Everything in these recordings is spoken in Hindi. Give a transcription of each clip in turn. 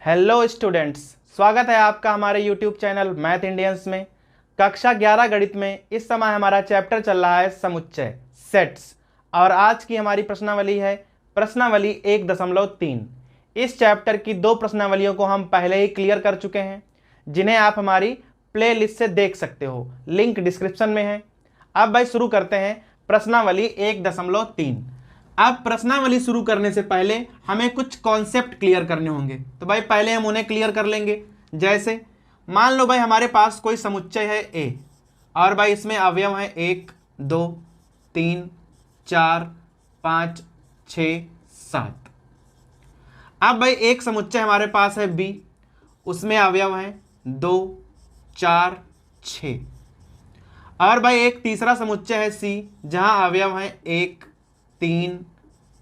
हेलो स्टूडेंट्स, स्वागत है आपका हमारे यूट्यूब चैनल मैथ इंडियंस में। कक्षा 11 गणित में इस समय हमारा चैप्टर चल रहा है समुच्चय सेट्स, और आज की हमारी प्रश्नावली है प्रश्नावली 1.3। इस चैप्टर की 2 प्रश्नावलियों को हम पहले ही क्लियर कर चुके हैं, जिन्हें आप हमारी प्ले लिस्ट से देख सकते हो, लिंक डिस्क्रिप्शन में है। अब भाई शुरू करते हैं प्रश्नावली 1.3। अब प्रश्नावली शुरू करने से पहले हमें कुछ कॉन्सेप्ट क्लियर करने होंगे, तो भाई पहले हम उन्हें क्लियर कर लेंगे। जैसे मान लो भाई हमारे पास कोई समुच्चय है ए, और भाई इसमें अवयव है 1 2 3 4 5 6 7। अब भाई एक समुच्चय हमारे पास है बी, उसमें अवयव है 2 4 6। और भाई एक तीसरा समुच्चय है सी, जहां अवयव है 1 3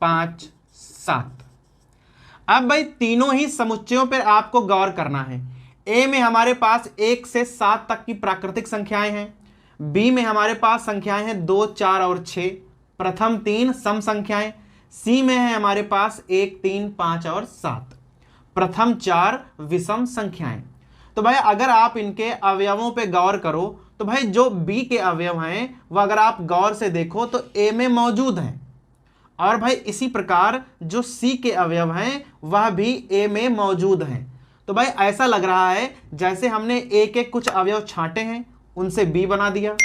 5 7। अब भाई तीनों ही समुच्चयों पर आपको गौर करना है। ए में हमारे पास 1 से 7 तक की प्राकृतिक संख्याएं हैं, बी में हमारे पास संख्याएं हैं 2 4 और 6, प्रथम 3 सम संख्याएं, सी में है हमारे पास 1 3 5 और 7, प्रथम 4 विषम संख्याएं। तो भाई अगर आप इनके अवयवों पे गौर करो तो भाई जो बी के अवयव हैं वह अगर आप गौर से देखो तो ए में मौजूद हैं, और भाई इसी प्रकार जो सी के अवयव हैं वह भी ए में मौजूद हैं। तो भाई ऐसा लग रहा है जैसे हमने ए के कुछ अवयव छांटे हैं, उनसे बी बना दिया,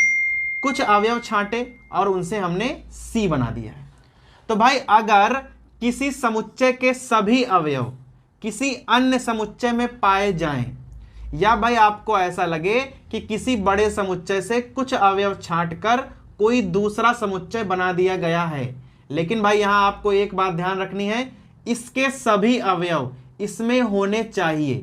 कुछ अवयव छांटे और उनसे हमने सी बना दिया है। तो भाई अगर किसी समुच्चय के सभी अवयव किसी अन्य समुच्चय में पाए जाएं, या भाई आपको ऐसा लगे कि किसी बड़े समुच्चय से कुछ अवयव छांटकर कोई दूसरा समुच्चय बना दिया गया है, लेकिन भाई यहां आपको एक बात ध्यान रखनी है, इसके सभी अवयव इसमें होने चाहिए।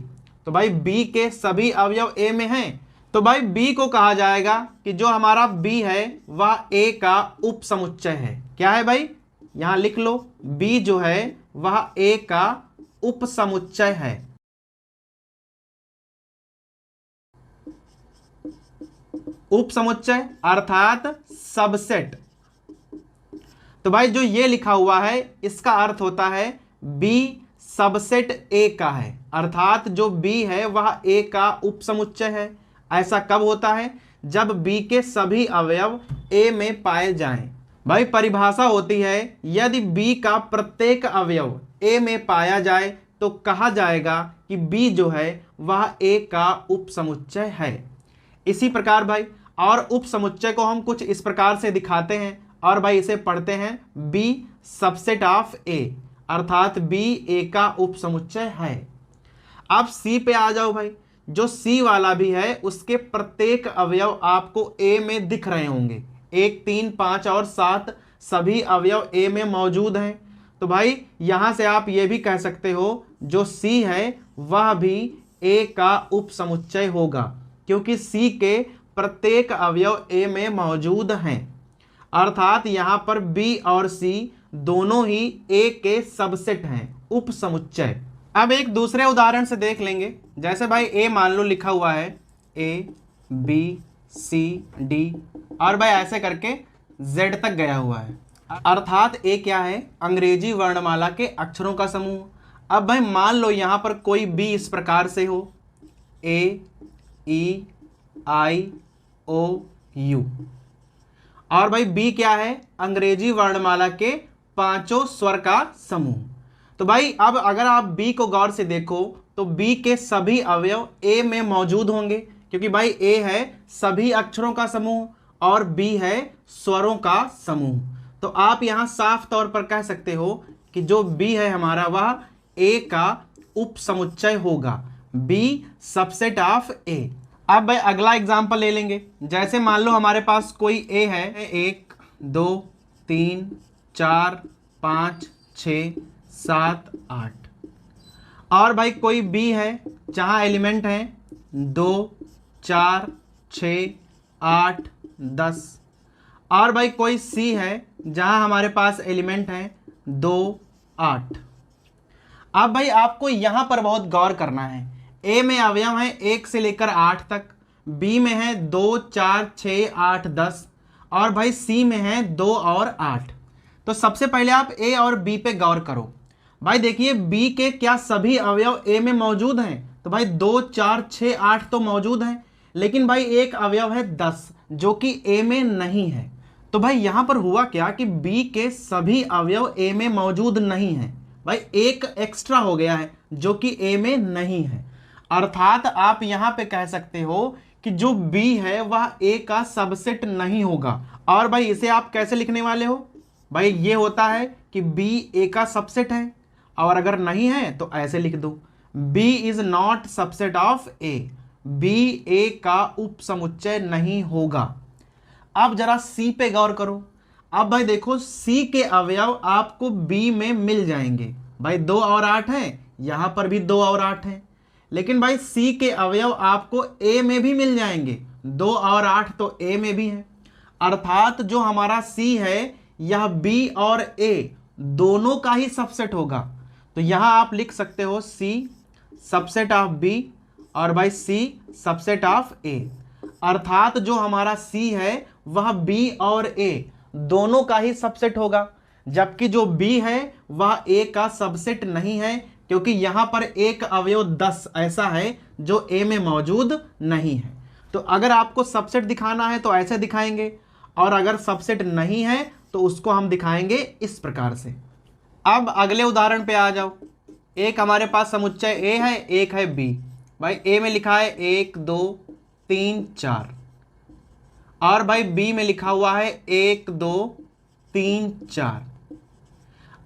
तो भाई बी के सभी अवयव ए में हैं, तो भाई बी को कहा जाएगा कि जो हमारा बी है वह ए का उप समुच्चय है। क्या है भाई, यहां लिख लो, बी जो है वह ए का उप समुच्चय है। उप समुच्चय अर्थात सबसेट। तो भाई जो ये लिखा हुआ है इसका अर्थ होता है बी सबसेट ए का है, अर्थात जो बी है वह ए का उप समुच्चय है। ऐसा कब होता है, जब बी के सभी अवयव ए में पाए जाएं। भाई परिभाषा होती है, यदि बी का प्रत्येक अवयव ए में पाया जाए तो कहा जाएगा कि बी जो है वह ए का उप समुच्चय है। इसी प्रकार भाई और उप समुच्चय को हम कुछ इस प्रकार से दिखाते हैं, और भाई इसे पढ़ते हैं बी सबसेट ऑफ ए, अर्थात बी ए का उप समुच्चय है। अब सी पे आ जाओ भाई, जो सी वाला भी है उसके प्रत्येक अवयव आपको ए में दिख रहे होंगे, 1 3 5 और 7 सभी अवयव ए में मौजूद हैं। तो भाई यहां से आप ये भी कह सकते हो जो सी है वह भी ए का उप समुच्चय होगा, क्योंकि सी के प्रत्येक अवयव ए में मौजूद हैं, अर्थात यहां पर बी और सी दोनों ही ए के सबसेट हैं, उप समुच्चय। अब एक दूसरे उदाहरण से देख लेंगे। जैसे भाई ए मान लो लिखा हुआ है ए बी सी डी, और भाई ऐसे करके जेड तक गया हुआ है, अर्थात ए क्या है, अंग्रेजी वर्णमाला के अक्षरों का समूह। अब भाई मान लो यहां पर कोई बी इस प्रकार से हो, ए ई आई ओ यू, और भाई बी क्या है, अंग्रेजी वर्णमाला के 5 स्वर का समूह। तो भाई अब अगर आप बी को गौर से देखो तो बी के सभी अवयव ए में मौजूद होंगे, क्योंकि भाई ए है सभी अक्षरों का समूह और बी है स्वरों का समूह। तो आप यहां साफ तौर पर कह सकते हो कि जो बी है हमारा वह ए का उप समुच्चय होगा, बी सबसेट ऑफ ए। अब भाई अगला एग्जांपल ले लेंगे। जैसे मान लो हमारे पास कोई ए है, 1 2 3 4 5 6 7 8, और भाई कोई बी है जहां एलिमेंट है 2 4 6 8 10, और भाई कोई सी है जहां हमारे पास एलिमेंट है 2 8। अब भाई आपको यहां पर बहुत गौर करना है, ए में अवयव है 1 से लेकर 8 तक, बी में है 2 4 6 8 10, और भाई सी में है 2 और 8। तो सबसे पहले आप ए और बी पे गौर करो। भाई देखिए बी के क्या सभी अवयव ए में मौजूद हैं? तो भाई 2 4 6 8 तो मौजूद हैं, लेकिन भाई एक अवयव है 10 जो कि ए में नहीं है। तो भाई यहां पर हुआ क्या कि बी के सभी अवयव ए में मौजूद नहीं है। भाई एक एक्स्ट्रा हो गया है जो कि ए में नहीं है। अर्थात आप यहां पे कह सकते हो कि जो बी है वह ए का सबसेट नहीं होगा। और भाई इसे आप कैसे लिखने वाले हो? भाई ये होता है कि बी ए का सबसेट है, और अगर नहीं है तो ऐसे लिख दो, B is not subset of A। B A का उपसमुच्चय नहीं होगा। अब जरा C पे गौर करो। अब भाई देखो C के अवयव आपको B में मिल जाएंगे। भाई 2 और 8 हैं, यहां पर भी 2 और 8 हैं, लेकिन भाई C के अवयव आपको A में भी मिल जाएंगे। 2 और 8 तो A में भी है। अर्थात जो हमारा C है यह B और A दोनों का ही सबसेट होगा। तो यहां आप लिख सकते हो C सबसेट ऑफ B और भाई C सबसेट ऑफ A। अर्थात जो हमारा C है वह B और A दोनों का ही सबसेट होगा, जबकि जो B है वह A का सबसेट नहीं है, क्योंकि यहां पर एक अवयव 10 ऐसा है जो A में मौजूद नहीं है। तो अगर आपको सबसेट दिखाना है तो ऐसे दिखाएंगे, और अगर सबसेट नहीं है तो उसको हम दिखाएंगे इस प्रकार से। अब अगले उदाहरण पे आ जाओ। एक हमारे पास समुच्चय ए है, एक है बी। भाई ए में लिखा है 1 2 3 4, और भाई बी में लिखा हुआ है 1 2 3 4।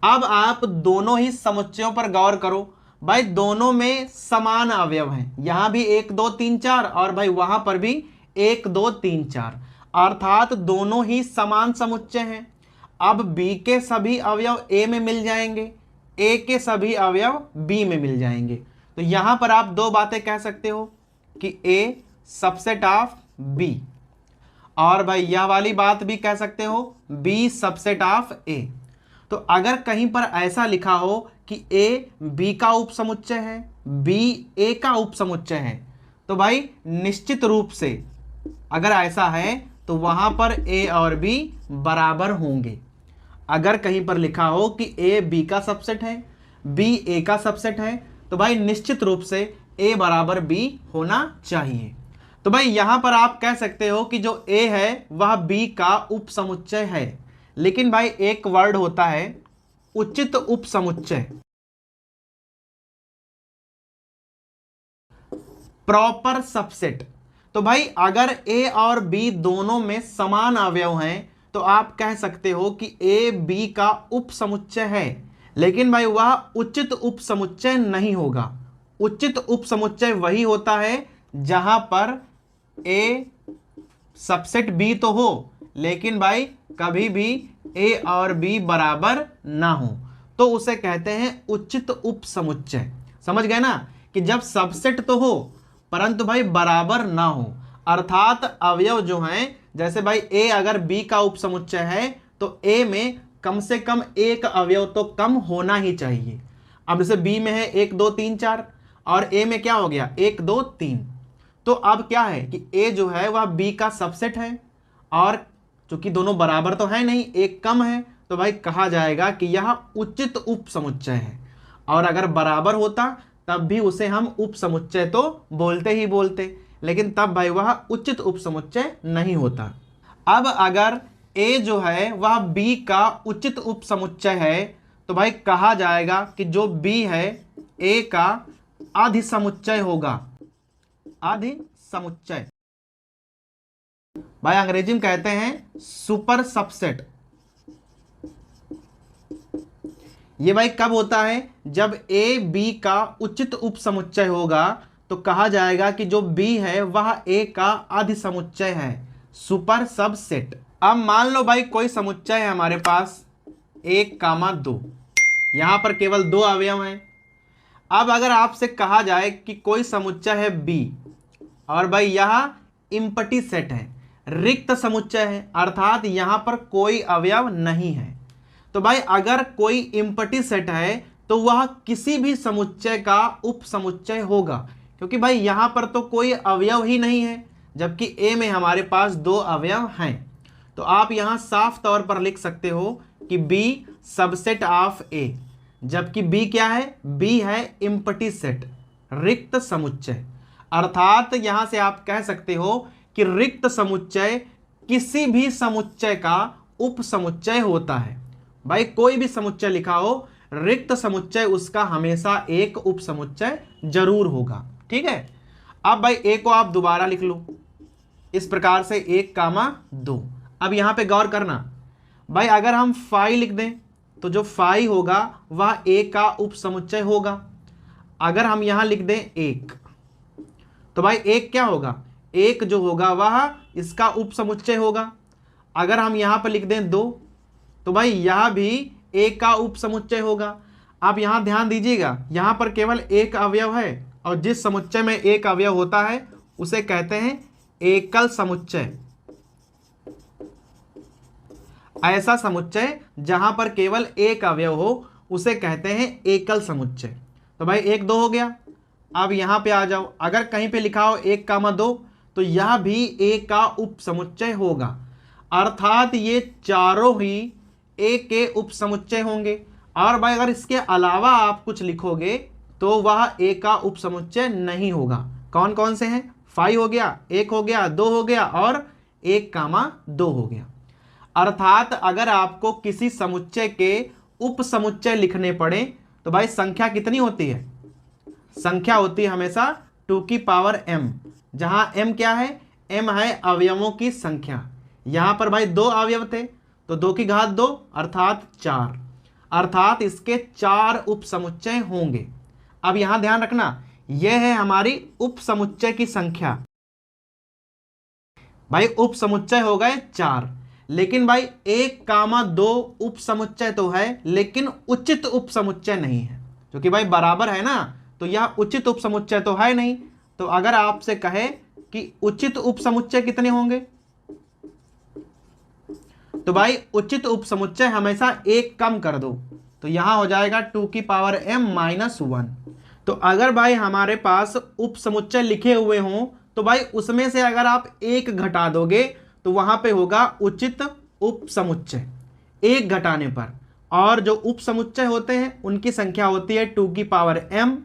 अब आप दोनों ही समुच्चयों पर गौर करो। भाई दोनों में समान अवयव हैं, यहां भी 1 2 3 4 और भाई वहां पर भी 1 2 3 4, अर्थात दोनों ही समान समुच्चय हैं। अब B के सभी अवयव A में मिल जाएंगे, A के सभी अवयव B में मिल जाएंगे। तो यहां पर आप दो बातें कह सकते हो कि A सबसेट ऑफ B, और भाई यह वाली बात भी कह सकते हो B सबसेट ऑफ A। तो अगर कहीं पर ऐसा लिखा हो कि A B का उपसमुच्चय है, B A का उपसमुच्चय है, तो भाई निश्चित रूप से अगर ऐसा है तो वहां पर A और B बराबर होंगे। अगर कहीं पर लिखा हो कि A B का सबसेट है, B A का सबसेट है, तो भाई निश्चित रूप से A बराबर B होना चाहिए। तो भाई यहां पर आप कह सकते हो कि जो A है वह B का उपसमुच्चय है, लेकिन भाई एक वर्ड होता है उचित उपसमुच्चय, प्रॉपर सबसेट। तो भाई अगर A और B दोनों में समान अवयव हैं तो आप कह सकते हो कि A B का उपसमुच्चय है, लेकिन भाई वह उचित उपसमुच्चय नहीं होगा। उचित उपसमुच्चय वही होता है जहां पर A सबसेट B तो हो, लेकिन भाई कभी भी A और B बराबर ना हो, तो उसे कहते हैं उचित उपसमुच्चय। समझ गए ना कि जब सबसेट तो हो परंतु भाई बराबर ना हो, अर्थात अवयव जो हैं, जैसे भाई A अगर B का उपसमुच्चय है तो A में कम से कम एक अवयव तो कम होना ही चाहिए। अब जैसे B में है 1 2 3 4 और A में क्या हो गया 1 2 3, तो अब क्या है कि A जो है वह B का सबसेट है, और चूंकि दोनों बराबर तो है नहीं, एक कम है, तो भाई कहा जाएगा कि यह उचित उपसमुच्चय है। और अगर बराबर होता तब भी उसे हम उपसमुच्चय तो बोलते ही बोलते, लेकिन तब भाई वह उचित उपसमुच्चय नहीं होता। अब अगर A जो है वह B का उचित उपसमुच्चय है तो भाई कहा जाएगा कि जो B है A का अधिसमुच्चय होगा। अधिसमुच्चय भाई अंग्रेजी में कहते हैं सुपर सबसेट। ये भाई कब होता है? जब A B का उचित उपसमुच्चय होगा तो कहा जाएगा कि जो B है वह A का अधिसमुच्चय है, सुपर सबसेट। अब मान लो भाई कोई समुच्चय है हमारे पास 1, 2, यहां पर केवल 2 अवयव हैं। अब अगर आपसे कहा जाए कि कोई समुच्चय है B और भाई यह इम्पटी सेट है, रिक्त समुच्चय है, अर्थात यहां पर कोई अवयव नहीं है, तो भाई अगर कोई इम्पटी सेट है तो वह किसी भी समुच्चय का उपसमुच्चय होगा, क्योंकि भाई यहां पर तो कोई अवयव ही नहीं है, जबकि A में हमारे पास 2 अवयव हैं। तो आप यहां साफ तौर पर लिख सकते हो कि B सबसेट ऑफ A। जबकि बी क्या है, बी है एम्प्टी सेट, रिक्त समुच्चय। अर्थात यहां से आप कह सकते हो कि रिक्त समुच्चय किसी भी समुच्चय का उप समुच्चय होता है। भाई कोई भी समुच्चय लिखा हो, रिक्त समुच्चय उसका हमेशा एक उप समुच्चय जरूर होगा। ठीक है, अब भाई ए को आप दोबारा लिख लो इस प्रकार से 1, 2। अब यहां पे गौर करना भाई, अगर हम फाई लिख दें तो जो फाई होगा वह ए का उप समुच्चय होगा। अगर हम यहां लिख दें 1 तो भाई 1 क्या होगा, 1 जो होगा वह इसका उप समुच्चय होगा। अगर हम यहां पर लिख दें 2 तो भाई यह भी एक का उप समुच्चय होगा। आप यहां ध्यान दीजिएगा, यहां पर केवल एक अवयव है और जिस समुच्चय में एक अवयव होता है उसे कहते हैं एकल समुच्चय। ऐसा समुच्चय जहां पर केवल एक अवयव हो उसे कहते हैं एकल समुच्चय। तो भाई 1, 2 हो गया। अब यहां पे आ जाओ, अगर कहीं पे लिखा हो 1, 2 तो यह भी एक का उप समुच्चय होगा। अर्थात ये चारों ही एक के उप समुच्चय होंगे। और भाई अगर इसके अलावा आप कुछ लिखोगे तो वह एक का उप समुच्चय नहीं होगा। कौन कौन से हैं, 5 हो गया, 1 हो गया, 2 हो गया और 1, 2 हो गया। अर्थात अगर आपको किसी समुच्चय के उप समुच्चय लिखने पड़े तो भाई संख्या कितनी होती है, संख्या होती है हमेशा 2 की पावर m, जहां m क्या है, m है अवयवों की संख्या। यहां पर भाई 2 अवयव थे तो 2 की घात 2 अर्थात 4, अर्थात इसके 4 उप समुच्चय होंगे। अब यहां ध्यान रखना, यह है हमारी उप समुच्चय की संख्या। भाई उप समुच्चय हो गए 4, लेकिन भाई 1, 2 उप समुच्चय तो है लेकिन उचित उप समुच्चय नहीं है, क्योंकि भाई बराबर है ना, तो यह उचित उप समुच्चय तो है नहीं। तो अगर आपसे कहे कि उचित उप समुच्चय कितने होंगे तो भाई उचित उप समुच्चय हमेशा 1 कम कर दो, तो यहां हो जाएगा 2 की पावर m -1। तो अगर भाई हमारे पास उप समुच्चय लिखे हुए हों तो भाई उसमें से अगर आप 1 घटा दोगे तो वहां पे होगा उचित उप समुच्चय 1 घटाने पर। और जो उप समुच्चय होते हैं उनकी संख्या होती है 2 की पावर m,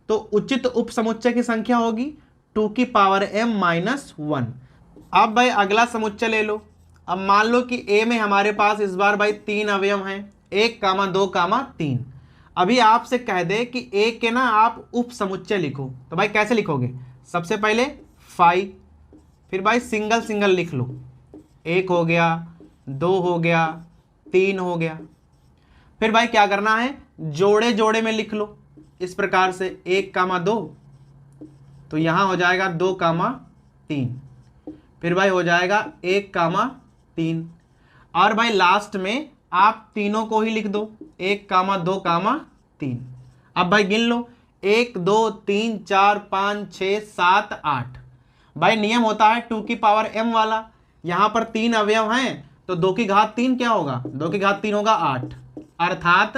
तो उचित उप समुच्चय की संख्या होगी 2 की पावर m -1। अब भाई अगला समुच्चय ले लो। अब मान लो कि a में हमारे पास इस बार भाई 3 अवयव हैं, 1, 2, 3। अभी आपसे कह दे कि a के ना आप उप समुच्चय लिखो, तो भाई कैसे लिखोगे, सबसे पहले 5, फिर भाई सिंगल सिंगल लिख लो, 1 हो गया, 2 हो गया, 3 हो गया। फिर भाई क्या करना है, जोड़े जोड़े में लिख लो इस प्रकार से 1, 2 तो यहां हो जाएगा 2, 3, फिर भाई हो जाएगा 1, 3 और भाई लास्ट में आप तीनों को ही लिख दो 1, 2, 3। अब भाई गिन लो 1, 2, 3, 4, 5, 6, 7, 8। भाई नियम होता है 2 की पावर m वाला, यहां पर 3 अवयव हैं तो 2 की घात 3 क्या होगा, 2 की घात 3 होगा 8। अर्थात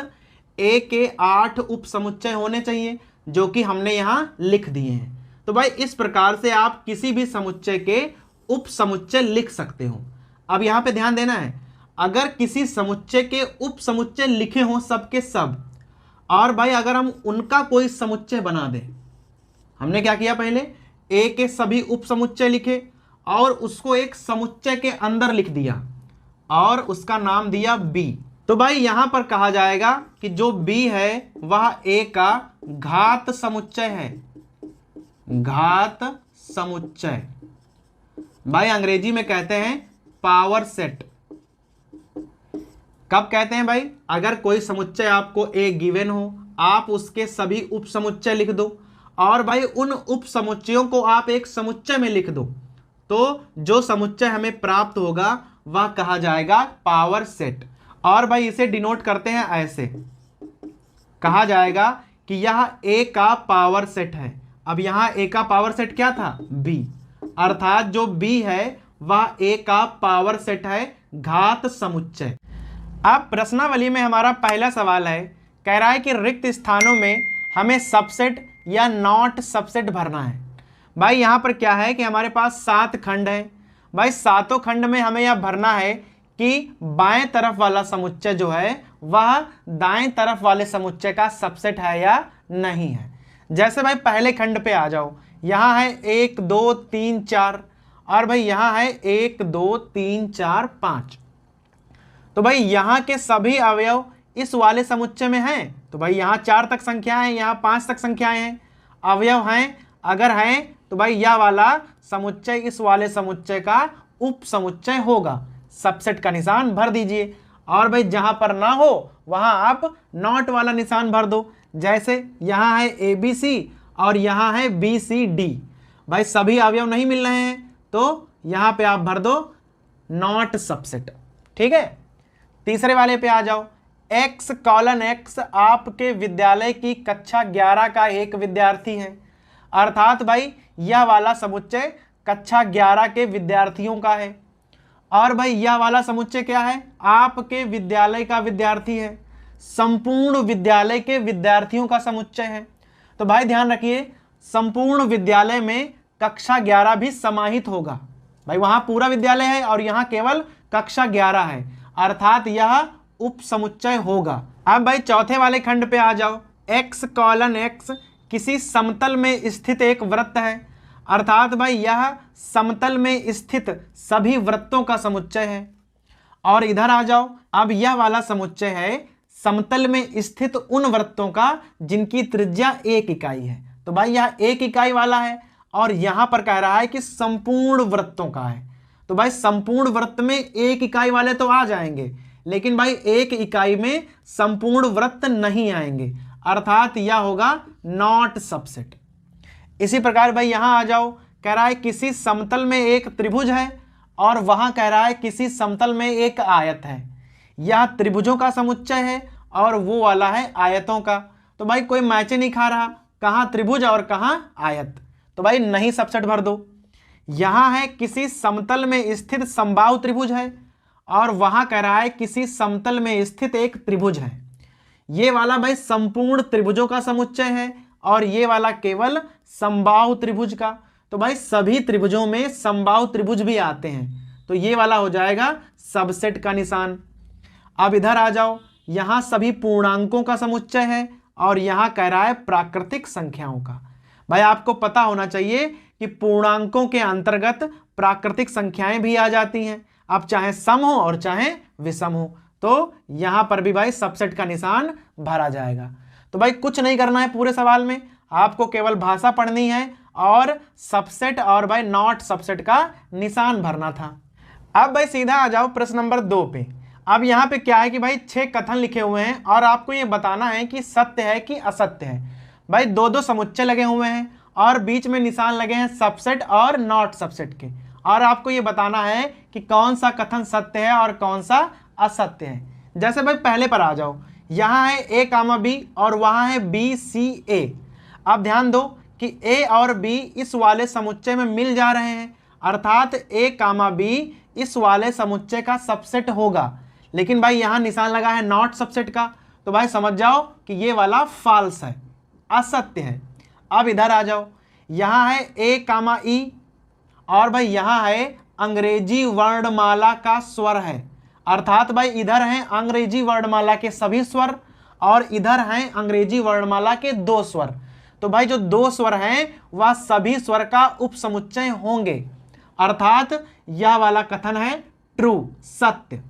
a के 8 उप समुच्चय होने चाहिए जो कि हमने यहां लिख दिए हैं। तो भाई इस प्रकार से आप किसी भी समुच्चय के उप समुच्चय लिख सकते हो। अब यहां पे ध्यान देना है, अगर किसी समुच्चय के उप समुच्चय लिखे हों सबके सब, और भाई अगर हम उनका कोई समुच्चय बना दें, हमने क्या किया, पहले ए के सभी उप समुच्चय लिखे और उसको एक समुच्चय के अंदर लिख दिया और उसका नाम दिया बी। तो भाई यहां पर कहा जाएगा कि जो बी है वह ए का घात समुच्चय है, घात समुच्चय। भाई अंग्रेजी में कहते हैं पावर सेट। कब कहते हैं भाई, अगर कोई समुच्चय आपको ए गिवन हो, आप उसके सभी उप समुच्चय लिख दो और भाई उन उप समुच्चयों को आप एक समुच्चय में लिख दो, तो जो समुच्चय हमें प्राप्त होगा वह कहा जाएगा पावर सेट। और भाई इसे डिनोट करते हैं ऐसे, कहा जाएगा कि यह ए का पावर सेट है। अब यहां ए का पावर सेट क्या था, बी, अर्थात जो बी है वह ए का पावर सेट है, घात समुच्चय। अब प्रश्नावली में हमारा पहला सवाल है, कह रहा है कि रिक्त स्थानों में हमें सबसेट या नॉट सबसेट भरना है। भाई यहां पर क्या है कि हमारे पास 7 खंड है। भाई 7 खंड में हमें यह भरना है कि बाएं तरफ वाला समुच्चय जो है वह दाएं तरफ वाले समुच्चय का सबसेट है या नहीं है। जैसे भाई पहले खंड पे आ जाओ, यहाँ है 1 2 3 4 और भाई यहाँ है 1 2 3 4 5। तो भाई यहाँ के सभी अवयव इस वाले समुच्चय में हैं। तो भाई यहाँ 4 तक संख्याएं हैं, यहाँ 5 तक संख्याएं हैं, अवयव हैं। अगर हैं तो भाई यह वाला समुच्चय इस वाले समुच्चय का उप समुच्चय होगा। सबसेट का निशान भर दीजिए। और भाई जहां पर ना हो वहां आप नॉट वाला निशान भर दो। जैसे यहाँ है ABC और यहाँ है BCD। भाई सभी अवयव नहीं मिल रहे हैं तो यहाँ पे आप भर दो नॉट सबसेट। ठीक है, तीसरे वाले पे आ जाओ। X: आपके विद्यालय की कक्षा 11 का एक विद्यार्थी है। अर्थात भाई यह वाला समुच्चय कक्षा 11 के विद्यार्थियों का है। और भाई यह वाला समुच्चय क्या है? आपके विद्यालय का विद्यार्थी है, संपूर्ण विद्यालय के विद्यार्थियों का समुच्चय है। तो भाई ध्यान रखिए, संपूर्ण विद्यालय में कक्षा 11 भी समाहित होगा। भाई वहां पूरा विद्यालय है और यहाँ केवल कक्षा 11 है, अर्थात यह उप समुच्चय होगा। अब भाई चौथे वाले खंड पे आ जाओ। X: किसी समतल में स्थित एक वृत्त है। अर्थात भाई यह समतल में स्थित सभी वृत्तों का समुच्चय है। और इधर आ जाओ, अब यह वाला समुच्चय है समतल में स्थित उन वृत्तों का जिनकी त्रिज्या 1 इकाई है। तो भाई यह 1 इकाई वाला है और यहां पर कह रहा है कि संपूर्ण वृत्तों का है। तो भाई संपूर्ण वृत्त में 1 इकाई वाले तो आ जाएंगे, लेकिन भाई 1 इकाई में संपूर्ण वृत्त नहीं आएंगे, अर्थात यह होगा नॉट सबसेट। इसी प्रकार भाई यहां आ जाओ, कह रहा है किसी समतल में एक त्रिभुज है और वहां कह रहा है किसी समतल में एक आयत है। यह त्रिभुजों का समुच्चय है और वो वाला है आयतों का। तो भाई कोई मैच नहीं खा रहा, कहां त्रिभुज और कहां आयत। तो भाई नहीं सबसेट भर दो। यहां है किसी समतल में स्थित समबाहु त्रिभुज है और वहां कह रहा है किसी समतल में स्थित एक त्रिभुज है। ये वाला भाई संपूर्ण त्रिभुजों का समुच्चय है और ये वाला केवल समबाहु त्रिभुज का। तो भाई सभी त्रिभुजों में समबाहु त्रिभुज भी आते हैं, तो ये वाला हो जाएगा सबसेट का निशान। अब इधर आ जाओ, यहां सभी पूर्णांकों का समुच्चय है और यहां कह रहा है प्राकृतिक संख्याओं का। भाई आपको पता होना चाहिए कि पूर्णांकों के अंतर्गत प्राकृतिक संख्याएं भी आ जाती हैं, अब चाहे सम हो और चाहे विषम हो। तो यहां पर भी भाई सबसेट का निशान भरा जाएगा। तो भाई कुछ नहीं करना है पूरे सवाल में, आपको केवल भाषा पढ़नी है और सबसेट और भाई नॉट सबसेट का निशान भरना था। अब भाई सीधा आ जाओ प्रश्न नंबर 2 पे। अब यहाँ पे क्या है कि भाई 6 कथन लिखे हुए हैं और आपको ये बताना है कि सत्य है कि असत्य है। भाई 2-2 समुच्चय लगे हुए हैं और बीच में निशान लगे हैं सबसेट और नॉट सबसेट के, और आपको ये बताना है कि कौन सा कथन सत्य है और कौन सा असत्य है। जैसे भाई पहले पर आ जाओ, यहाँ है A, B और वहाँ है BCA। अब ध्यान दो कि A और B इस वाले समुच्चय में मिल जा रहे हैं, अर्थात A, B इस वाले समुच्चय का सबसेट होगा। लेकिन भाई यहाँ निशान लगा है नॉट सबसेट का, तो भाई समझ जाओ कि ये वाला फॉल्स है, असत्य है। अब इधर आ जाओ, यहाँ है A, E और भाई यहाँ है अंग्रेजी वर्णमाला का स्वर है, अर्थात भाई इधर हैं अंग्रेजी वर्णमाला के सभी स्वर और इधर हैं अंग्रेजी वर्णमाला के 2 स्वर। तो भाई जो 2 स्वर हैं वह सभी स्वर का उपसमुच्चय होंगे, अर्थात यह वाला कथन है ट्रू, सत्य।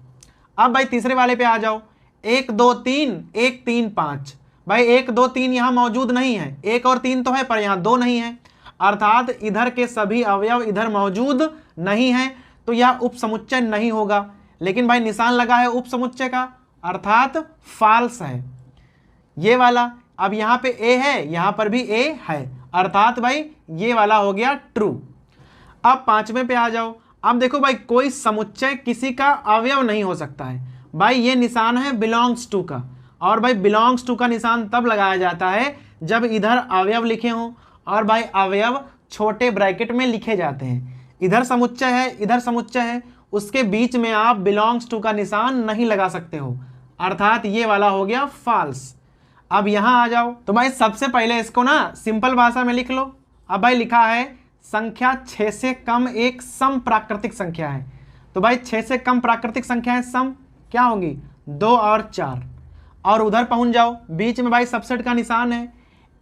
अब भाई तीसरे वाले पे आ जाओ, 1 2 3 1 3 5। भाई 1 2 3 यहाँ मौजूद नहीं है, 1 और 3 तो है पर यहाँ 2 नहीं है, अर्थात इधर के सभी अवयव इधर मौजूद नहीं है, तो यह उपसमुच्चय नहीं होगा। लेकिन भाई निशान लगा है उपसमुच्चय का, अर्थात फॉल्स है ये वाला। अब यहाँ पे A है, यहाँ पर भी A है, अर्थात भाई ये वाला हो गया ट्रू। अब 5वें पे आ जाओ। अब देखो भाई कोई समुच्चय किसी का अवयव नहीं हो सकता है। भाई ये निशान है बिलोंग्स टू का, और भाई बिलोंग्स टू का निशान तब लगाया जाता है जब इधर अवयव लिखे हों और भाई अवयव छोटे ब्रैकेट में लिखे जाते हैं। इधर समुच्चय है, इधर समुच्चय है, उसके बीच में आप बिलोंग्स टू का निशान नहीं लगा सकते हो, अर्थात ये वाला हो गया फॉल्स। अब यहां आ जाओ, तो भाई सबसे पहले इसको ना सिंपल भाषा में लिख लो। अब भाई लिखा है संख्या 6 से कम एक सम प्राकृतिक संख्या है। तो भाई 6 से कम प्राकृतिक संख्याएं सम क्या होंगी? 2 और 4। और उधर पहुंच जाओ, बीच में भाई सबसेट का निशान है।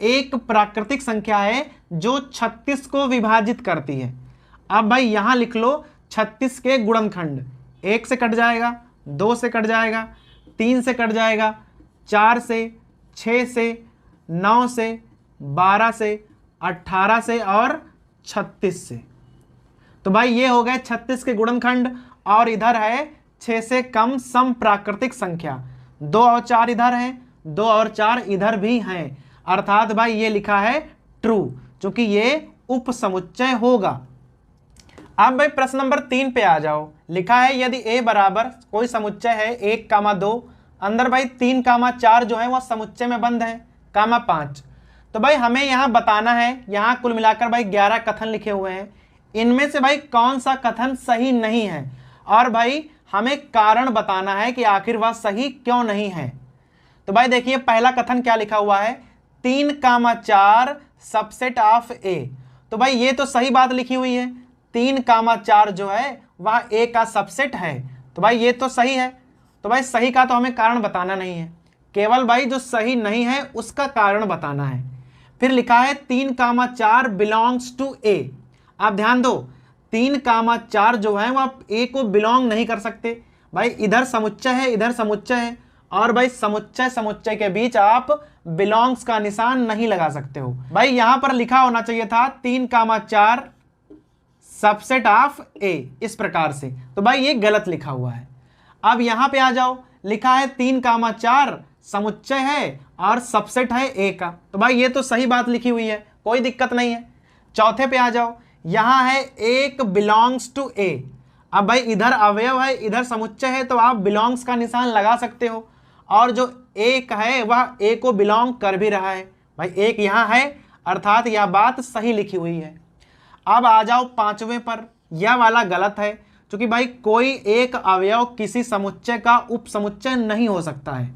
एक प्राकृतिक संख्या है जो 36 को विभाजित करती है। अब भाई यहां लिख लो 36 के गुणनखंड, 1 से कट जाएगा, 2 से कट जाएगा, 3 से कट जाएगा, 4 से, 6 से, 9 से, 12 से, 18 से और 36 से। तो भाई ये हो गए 36 के गुणनखंड। और इधर है 6 से कम सम प्राकृतिक संख्या, 2 और 4 इधर हैं, 2 और 4 इधर भी हैं, अर्थात भाई ये लिखा है ट्रू, क्योंकि ये उपसमुच्चय होगा। अब भाई प्रश्न नंबर 3 पे आ जाओ। लिखा है यदि a बराबर कोई समुच्चय है 1, 2, अंदर भाई 3, 4 जो है वह समुच्चय में बंद है, 5। तो भाई हमें यहाँ बताना है, यहाँ कुल मिलाकर भाई 11 कथन लिखे हुए हैं, इनमें से भाई कौन सा कथन सही नहीं है, और भाई हमें कारण बताना है कि आखिर वह सही क्यों नहीं है। तो भाई देखिए पहला कथन क्या लिखा हुआ है, 3, 4 सबसेट ऑफ ए। तो भाई ये तो सही बात लिखी हुई है, 3, 4 जो है वह ए का सबसेट है, तो भाई ये तो सही है। तो भाई सही का तो हमें कारण बताना नहीं है, केवल भाई जो सही नहीं है उसका कारण बताना है। फिर लिखा है 3, 4 बिलोंग्स टू ए। आप ध्यान दो, 3, 4 जो है वह ए को बिलोंग नहीं कर सकते। भाई इधर समुच्चय है, इधर समुच्चय है, और भाई समुच्चय समुच्चय के बीच आप बिलोंग्स का निशान नहीं लगा सकते हो। भाई यहां पर लिखा होना चाहिए था 3, 4 सबसेट ऑफ ए, इस प्रकार से। तो भाई ये गलत लिखा हुआ है। अब यहां पे आ जाओ, लिखा है 3, 4 समुच्चय है और सबसेट है ए का, तो भाई ये तो सही बात लिखी हुई है, कोई दिक्कत नहीं है। चौथे पे आ जाओ, यहां है 1 बिलोंग्स टू ए। अब भाई इधर अवयव है, इधर समुच्चय है, तो आप बिलोंग्स का निशान लगा सकते हो, और जो एक है वह ए को बिलोंग कर भी रहा है। भाई एक यहाँ है, अर्थात यह बात सही लिखी हुई है। अब आ जाओ 5वें पर, यह वाला गलत है, क्योंकि भाई कोई एक अवयव किसी समुच्चय का उपसमुच्चय नहीं हो सकता है।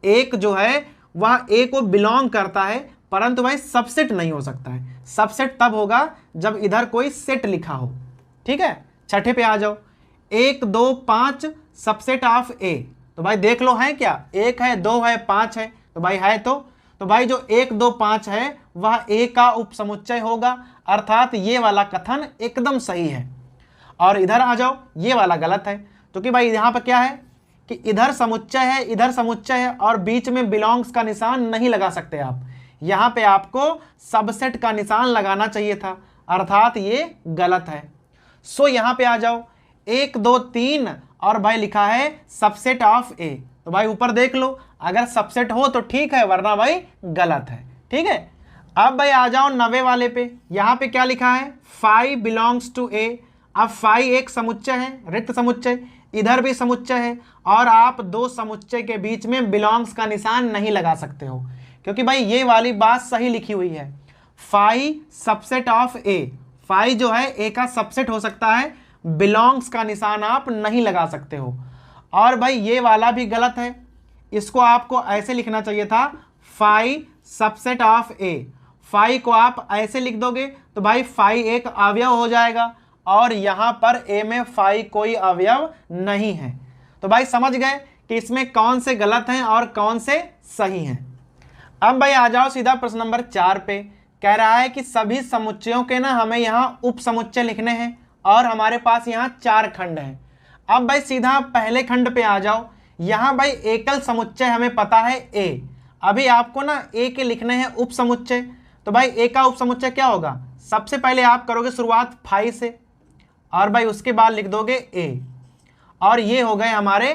एक जो है वह ए को बिलोंग करता है, परंतु भाई सबसेट नहीं हो सकता है। सबसेट तब होगा जब इधर कोई सेट लिखा हो, ठीक है। छठे पे आ जाओ, 1, 2, 5 सबसेट ऑफ ए। तो भाई देख लो है क्या, 1 है, 2 है, 5 है, तो भाई है तो भाई जो 1, 2, 5 है वह ए का उपसमुच्चय होगा, अर्थात ये वाला कथन एकदम सही है। और इधर आ जाओ, ये वाला गलत है, क्योंकि भाई यहाँ पर क्या है कि इधर समुच्चय है, इधर समुच्चय है, और बीच में बिलोंग्स का निशान नहीं लगा सकते आप। यहाँ पे आपको सबसेट का निशान लगाना चाहिए था, अर्थात ये गलत है। सो यहाँ पे आ जाओ, 1, 2, 3 और भाई लिखा है सबसेट ऑफ ए। तो भाई ऊपर देख लो, अगर सबसेट हो तो ठीक है, वरना भाई गलत है, ठीक है। अब भाई आ जाओ 9वें वाले पे, यहाँ पे क्या लिखा है, 5 बिलोंग्स टू ए। अब 5 एक समुच्चय है, रिक्त समुच्चय, इधर भी समुच्चय है, और आप दो समुच्चय के बीच में बिलोंग्स का निशान नहीं लगा सकते हो, क्योंकि भाई ये वाली बात सही लिखी हुई है, 5 सबसेट ऑफ ए। 5 जो है ए का सबसेट हो सकता है, बिलोंग्स का निशान आप नहीं लगा सकते हो। और भाई ये वाला भी गलत है, इसको आपको ऐसे लिखना चाहिए था, 5 सबसेट ऑफ ए। 5 को आप ऐसे लिख दोगे तो भाई 5 एक अवयव हो जाएगा, और यहां पर ए में 5 कोई अवयव नहीं है। तो भाई समझ गए कि इसमें कौन से गलत हैं और कौन से सही हैं। अब भाई आ जाओ सीधा प्रश्न नंबर 4 पे। कह रहा है कि सभी समुच्चयों के ना हमें यहाँ उप समुच्चय लिखने हैं, और हमारे पास यहाँ 4 खंड हैं। अब भाई सीधा पहले खंड पे आ जाओ, यहाँ भाई एकल समुच्चय हमें पता है ए। अभी आपको ना ए के लिखने हैं उप समुच्चय। तो भाई ए का उप समुच्चय क्या होगा, सबसे पहले आप करोगे शुरुआत 5 से, और भाई उसके बाद लिख दोगे ए, और ये हो गए हमारे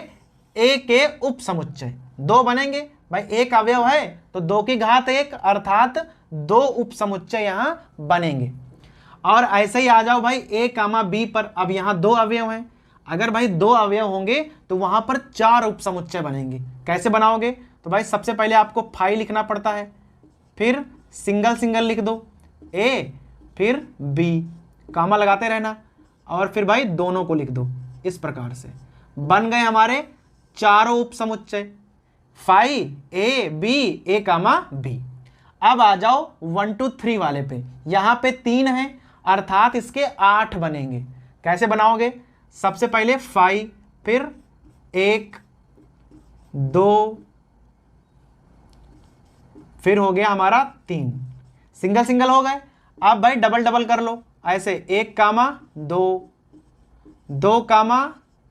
ए के उप समुच्चय। 2 बनेंगे, भाई एक अवयव है तो 2 की घात 1, अर्थात 2 उप समुच्चय यहाँ बनेंगे। और ऐसे ही आ जाओ भाई ए, बी पर। अब यहाँ 2 अवयव हैं, अगर भाई 2 अवयव होंगे तो वहां पर 4 उप समुच्चय बनेंगे। कैसे बनाओगे, तो भाई सबसे पहले आपको 5 लिखना पड़ता है, फिर सिंगल सिंगल लिख दो ए, फिर बी, कामा लगाते रहना, और फिर भाई दोनों को लिख दो। इस प्रकार से बन गए हमारे चारों उप समुच्चय, 5 A B, A comma B. अब आ जाओ 1 2 3 वाले पे, यहाँ पे 3 है, अर्थात इसके 8 बनेंगे। कैसे बनाओगे, सबसे पहले 5, फिर 1, 2, फिर हो गया हमारा 3, सिंगल सिंगल हो गए। अब भाई डबल डबल कर लो ऐसे, 1 कामा 2, 2 कामा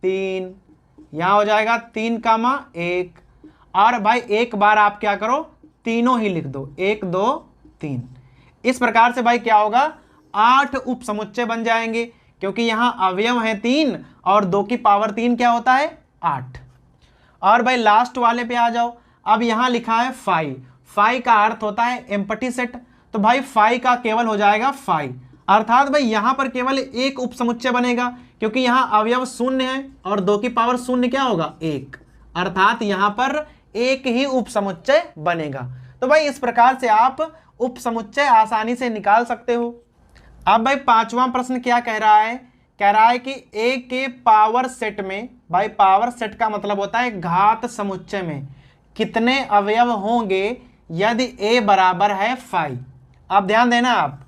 3, यहाँ हो जाएगा 3 कामा 1। और भाई एक बार आप क्या करो, तीनों ही लिख दो, 1 2 3। इस प्रकार से भाई क्या होगा, 8 उप समुच्चय बन जाएंगे, क्योंकि यहां अवयव है 3 और 2 की पावर 3 क्या होता है, 8। और भाई लास्ट वाले पे आ जाओ। अब यहां लिखा है 5, 5 का अर्थ होता है एम्प्टी सेट, तो भाई 5 का केवल हो जाएगा 5, अर्थात भाई यहां पर केवल एक उप समुच्चय बनेगा, क्योंकि यहां अवयव 0 है और 2 की पावर 0 क्या होगा, 1, अर्थात यहां पर एक ही उप समुच्चय बनेगा। तो भाई इस प्रकार से आप उप समुच्चय आसानी से निकाल सकते हो। अब भाई पांचवा प्रश्न क्या कह रहा है, कह रहा है कि ए के पावर सेट में, भाई पावर सेट का मतलब होता है घात समुच्चय में कितने अवयव होंगे यदि ए बराबर है 5। अब ध्यान देना आप,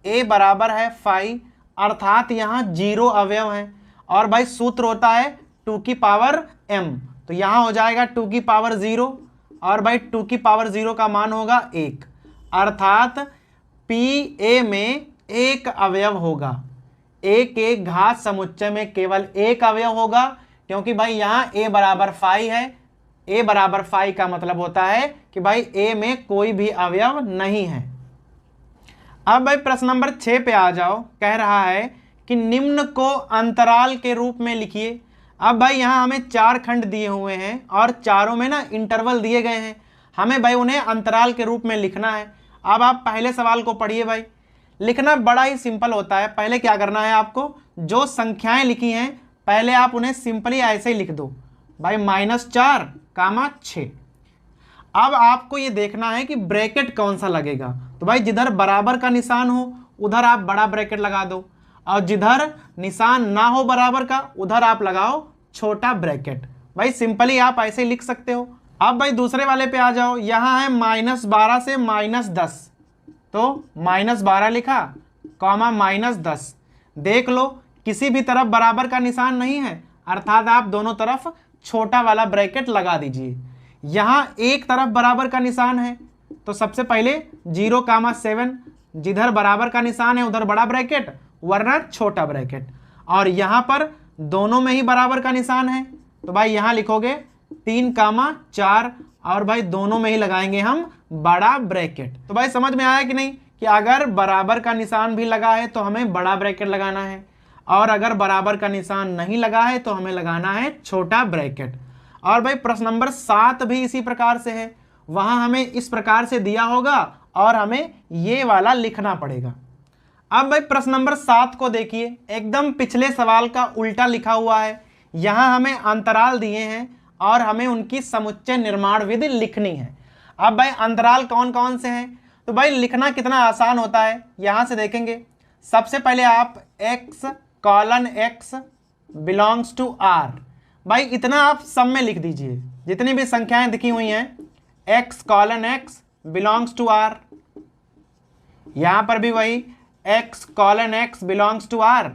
ए बराबर है 5 अर्थात यहाँ 0 अवयव हैं, और भाई सूत्र होता है 2 की पावर m, तो यहाँ हो जाएगा 2 की पावर 0, और भाई 2 की पावर 0 का मान होगा 1, अर्थात पी ए में एक अवयव होगा। ए के घात समुच्चय में केवल एक अवयव होगा, क्योंकि भाई यहाँ ए बराबर 5 है। ए बराबर 5 का मतलब होता है कि भाई ए में कोई भी अवयव नहीं है। अब भाई प्रश्न नंबर 6 पे आ जाओ, कह रहा है कि निम्न को अंतराल के रूप में लिखिए। अब भाई यहाँ हमें 4 खंड दिए हुए हैं और चारों में ना इंटरवल दिए गए हैं, हमें भाई उन्हें अंतराल के रूप में लिखना है। अब आप पहले सवाल को पढ़िए भाई, लिखना बड़ा ही सिंपल होता है। पहले क्या करना है आपको, जो संख्याएं लिखी हैं पहले आप उन्हें सिंपली ऐसे ही लिख दो भाई, -4, 6। अब आपको ये देखना है कि ब्रैकेट कौन सा लगेगा, तो भाई जिधर बराबर का निशान हो उधर आप बड़ा ब्रैकेट लगा दो, और जिधर निशान ना हो बराबर का उधर आप लगाओ छोटा ब्रैकेट। भाई सिंपली आप ऐसे ही लिख सकते हो। अब भाई दूसरे वाले पे आ जाओ, यहाँ है -12 से -10, तो -12 लिखा, कॉमा -10। देख लो किसी भी तरफ बराबर का निशान नहीं है, अर्थात आप दोनों तरफ छोटा वाला ब्रैकेट लगा दीजिए। यहाँ एक तरफ बराबर का निशान है, तो सबसे पहले 0,7, जिधर बराबर का निशान है उधर बड़ा ब्रैकेट वरना छोटा ब्रैकेट, और यहाँ पर दोनों में ही बराबर का निशान है, तो भाई यहाँ लिखोगे 3,4, और भाई दोनों में ही लगाएंगे हम बड़ा ब्रैकेट। तो भाई समझ में आया कि नहीं, कि अगर बराबर का निशान भी लगा है तो हमें बड़ा ब्रैकेट लगाना है, और अगर बराबर का निशान नहीं लगा है तो हमें लगाना है छोटा ब्रैकेट। और भाई प्रश्न नंबर 7 भी इसी प्रकार से है, वहां हमें इस प्रकार से दिया होगा और हमें ये वाला लिखना पड़ेगा। अब भाई प्रश्न नंबर 7 को देखिए, एकदम पिछले सवाल का उल्टा लिखा हुआ है। यहाँ हमें अंतराल दिए हैं और हमें उनकी समुच्चय निर्माण विधि लिखनी है। अब भाई अंतराल कौन कौन से हैं, तो भाई लिखना कितना आसान होता है, यहाँ से देखेंगे। सबसे पहले आप x:x बिलोंग्स टू r, भाई इतना आप सब में लिख दीजिए, जितनी भी संख्याएं दिखी हुई हैं, x:x बिलोंग्स टू r। यहाँ पर भी वही x:x बिलोंग्स टू r,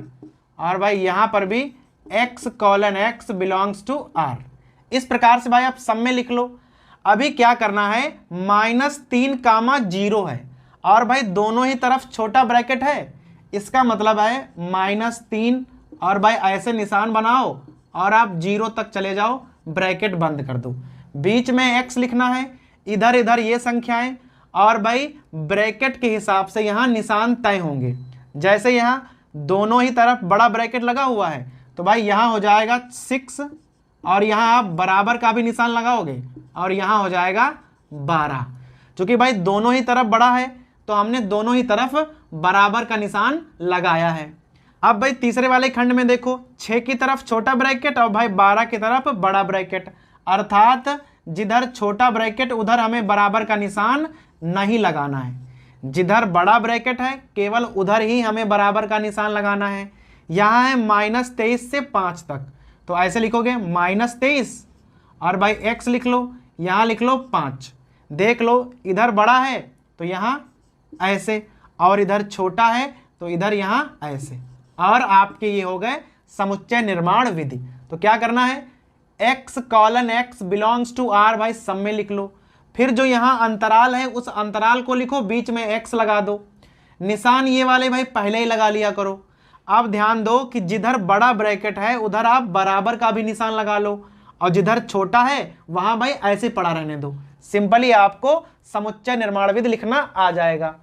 और भाई यहाँ पर भी x:x बिलोंग्स टू r। इस प्रकार से भाई आप सब में लिख लो। अभी क्या करना है, -3,0 है, और भाई दोनों ही तरफ छोटा ब्रैकेट है, इसका मतलब है -3, और भाई ऐसे निशान बनाओ और आप 0 तक चले जाओ, ब्रैकेट बंद कर दो। बीच में x लिखना है, इधर इधर ये संख्याएं, और भाई ब्रैकेट के हिसाब से यहाँ निशान तय होंगे। जैसे यहाँ दोनों ही तरफ बड़ा ब्रैकेट लगा हुआ है, तो भाई यहाँ हो जाएगा 6, और यहाँ आप बराबर का भी निशान लगाओगे और यहाँ हो जाएगा 12। क्योंकि भाई दोनों ही तरफ बड़ा है तो हमने दोनों ही तरफ बराबर का निशान लगाया है। अब भाई तीसरे वाले खंड में देखो, 6 की तरफ छोटा ब्रैकेट और भाई 12 की तरफ बड़ा ब्रैकेट, अर्थात जिधर छोटा ब्रैकेट उधर हमें बराबर का निशान नहीं लगाना है, जिधर बड़ा ब्रैकेट है केवल उधर ही हमें बराबर का निशान लगाना है। यहाँ है -23 से 5 तक, तो ऐसे लिखोगे -23, और भाई x लिख लो, यहाँ लिख लो 5। देख लो इधर बड़ा है तो यहाँ ऐसे, और इधर छोटा है तो इधर यहाँ ऐसे, और आपके ये हो गए समुच्चय निर्माण विधि। तो क्या करना है, x:x बिलोंग्स टू r, भाई सब में लिख लो। फिर जो यहाँ अंतराल है उस अंतराल को लिखो, बीच में x लगा दो। निशान ये वाले भाई पहले ही लगा लिया करो। अब ध्यान दो कि जिधर बड़ा ब्रैकेट है उधर आप बराबर का भी निशान लगा लो, और जिधर छोटा है वहां भाई ऐसे पड़ा रहने दो। सिंपली आपको समुच्चय निर्माण विधि लिखना आ जाएगा।